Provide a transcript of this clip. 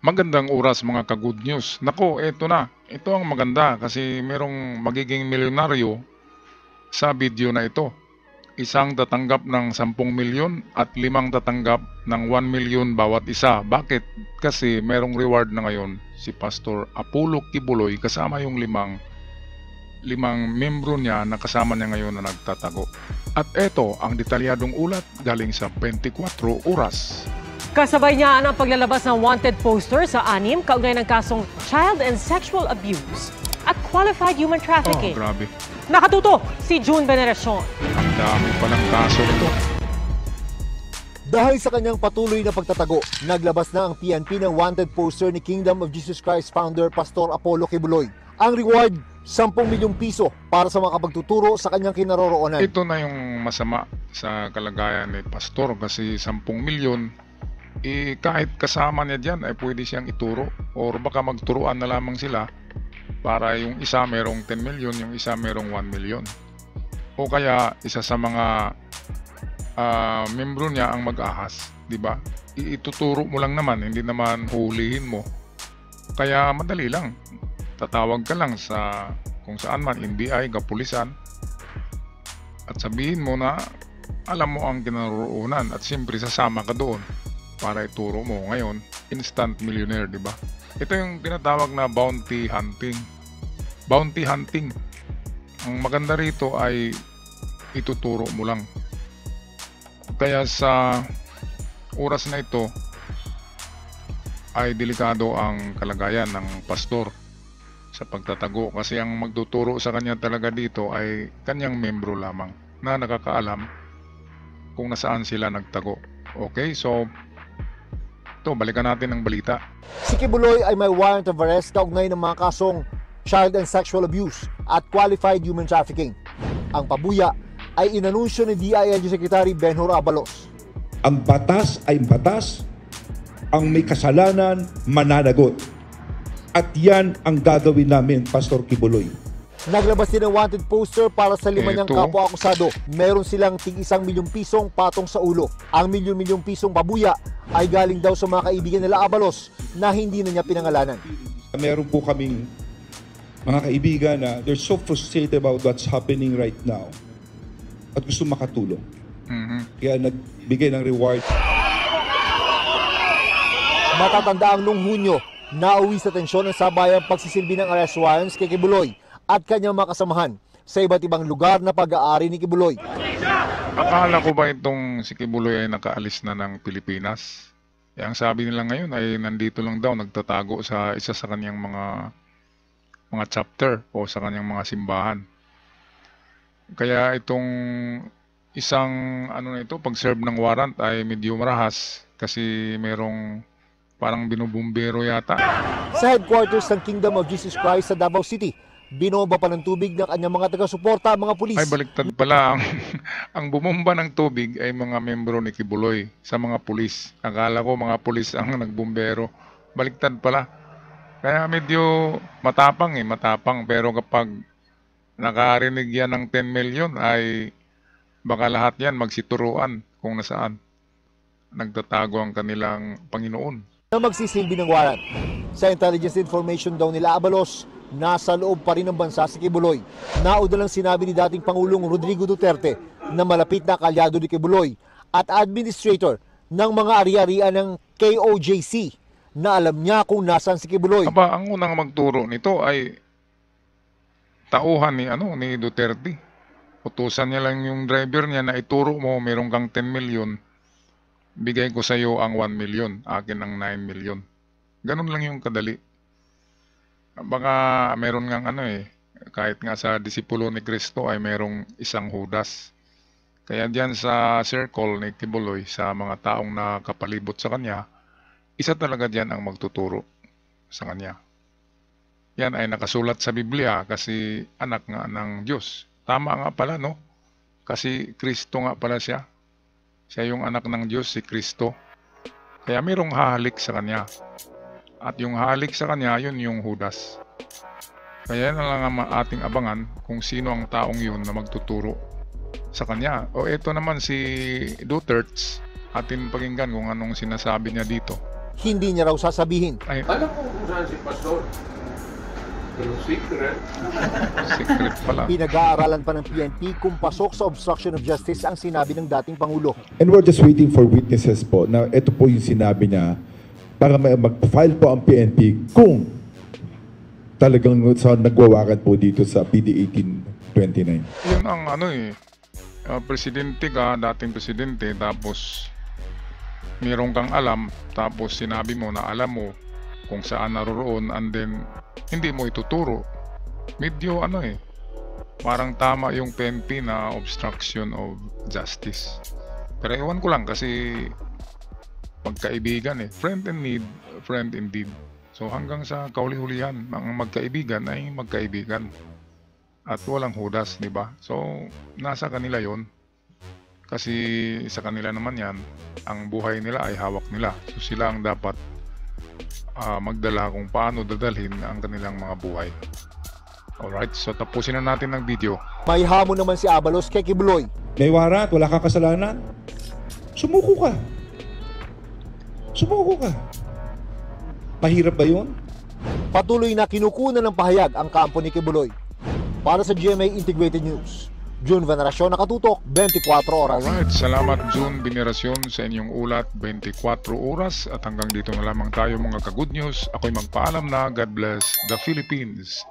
Magandang oras mga ka-good news. Nako, eto na. Ito ang maganda kasi merong magiging milyonaryo sa video na ito. Isang tatanggap ng 10 milyon at 5 tatanggap ng 1 milyon bawat isa. Bakit? Kasi merong reward na ngayon si Pastor Apollo Kibuloy kasama yung limang membro niya na kasama niya ngayon na nagtatago. At eto ang detalyadong ulat galing sa 24 oras. Kasabay niya ang paglalabas ng wanted poster sa 6 kaugnay ng kasong child and sexual abuse at qualified human trafficking. Grabe. Nakatuto si June Veneracion. Ang dami palang kaso nito. Dahil sa kanyang patuloy na pagtatago, naglabas na ang PNP ng wanted poster ni Kingdom of Jesus Christ founder Pastor Apollo Kibuloy. Ang reward, 10 milyong piso para sa mga kapagtuturo sa kanyang kinaroroonan. Ito na yung masama sa kalagayan ni Pastor kasi 10 milyon, kahit kasama niya dyan ay pwede siyang ituro or baka magturuan na lamang sila para yung isa merong 10 milyon, yung isa merong 1 milyon. O kaya isa sa mga membro niya ang mag-ahas, di ba? Ituturo mo lang naman, hindi naman hulihin mo. Kaya madali lang. Tatawag ka lang sa kung saan man, NBI, kapulisan, at sabihin mo na alam mo ang kinaroroonan at siyempre sasama ka doon para ituro mo. Ngayon, instant millionaire, di ba? Ito yung tinatawag na bounty hunting. Bounty hunting. Ang maganda rito ay ituturo mo lang. Kaya sa oras na ito ay delikado ang kalagayan ng pastor sa pagtatago kasi ang magtuturo sa kanya talaga dito ay kanyang membro lamang na nakakaalam kung nasaan sila nagtago. Okay, so ito, balikan natin ang balita. Si Kibuloy ay may warrant of arrest kaugnay ng mga kasong child and sexual abuse at qualified human trafficking. Ang pabuya ay inanunsyo ni DILG Secretary Benhur Abalos. Ang batas ay batas, ang may kasalanan mananagot. At yan ang gagawin namin, Pastor Kibuloy. Naglabas din ng wanted poster para sa 5 niyang Ito. kapwa-akusado. Meron silang tig 1 milyong pisong patong sa ulo. Ang milyon-milyong pisong pabuya ay galing daw sa mga kaibigan nila Abalos na hindi na niya pinangalanan. Meron po kaming mga kaibigan na they're so frustrated about what's happening right now at gusto makatulong. Kaya nagbigay ng reward. Matatanda ang noong Hunyo, nauwi sa tensyon ang sabayang pagsisilbi ng arrest warrants kay Kibuloy at kanyang mga kasamahan sa iba't ibang lugar na pag-aari ni Kibuloy. Akala ko ba itong si Kibuloy ay nakaalis na ng Pilipinas? Ang sabi nila ngayon ay nandito lang daw, nagtatago sa isa sa kanyang mga chapter o sa kanyang mga simbahan. Kaya itong isang pag-serve ng warrant ay medyo marahas kasi merong parang binubumbero yata. Sa headquarters ng Kingdom of Jesus Christ sa Davao City, binomba pa ng tubig ng kanyang mga taga-suporta, mga pulis. Ay baliktad pala, ang bumomba ng tubig ay mga membro ni Kibuloy sa mga pulis. Akala ko mga pulis ang nagbumbero. Baliktad pala. Kaya medyo matapang pero kapag nakarinig yan ng 10 million ay baka lahat yan magsituruan kung nasaan nagtatago ang kanilang Panginoon. Na magsisilbi ng warrant. Sa intelligence information daw nila Abalos, nasa loob pa rin ng bansa si Kibuloy. Nauna lang sinabi ni dating Pangulong Rodrigo Duterte na malapit na kalyado ni Kibuloy at administrator ng mga ari-arian ng KOJC na alam niya kung nasaan si Kibuloy. Aba, ang unang magturo nito ay tauhan ni Duterte. Utusan niya lang yung driver niya na ituro mo merong kang 10 million. Bigay ko sa iyo ang 1 million, akin ang 9 million. Ganun lang yung kadali. Baka meron ngang kahit nga sa disipulo ni Kristo ay merong isang Judas. Kaya diyan sa circle ni Kibuloy, sa mga taong nakapalibot sa kanya, isa talaga diyan ang magtuturo sa kanya. Yan ay nakasulat sa Biblia kasi anak nga ng Diyos. Tama nga pala, no? Kasi Kristo nga pala siya. Siya yung anak ng Diyos, si Kristo. Kaya mayroong hahalik sa kanya. At yung hahalik sa kanya, yun yung Judas. Kaya na lang ang ating abangan kung sino ang taong yun na magtuturo sa kanya. O ito naman si Duterte, atin pakinggan kung anong sinasabi niya dito. hindi niya raw sasabihin. Ay, Alam ko kung saan si Pastor. Pero secret. secret pala. Pinag-aaralan pa ng PNP kung pasok sa obstruction of justice ang sinabi ng dating Pangulo. And we're just waiting for witnesses po na ito po yung sinabi niya para mag-file po ang PNP kung talagang nagwawakan po dito sa PD 1829. Yun ang presidente ka, dating presidente, tapos meron kang alam, tapos sinabi mo na alam mo kung saan naroroon, and then hindi mo ituturo. Medyo parang tama yung PNP na obstruction of justice. Pero ewan ko lang kasi magkaibigan friend in need, friend indeed. So hanggang sa kauli-hulihan, ang magkaibigan ay magkaibigan. At walang hudas, di ba? So nasa kanila yon. Kasi sa kanila naman yan, ang buhay nila ay hawak nila. So sila ang dapat magdala kung paano dadalhin ang kanilang mga buhay. Alright, so tapusin na natin ang video. May hamon naman si Abalos kay Kibuloy. May warat, wala kang kasalanan. Sumuko ka. Sumuko ka. Mahirap ba yun? Patuloy na kinukunan ng pahayag ang kampo ni Kibuloy. Para sa GMA Integrated News, June Veneracion, nakatutok 24 oras. Alright, salamat June Veneracion sa inyong ulat 24 oras. At hanggang dito na lamang tayo mga ka-good news. Ako'y magpaalam na. God bless the Philippines.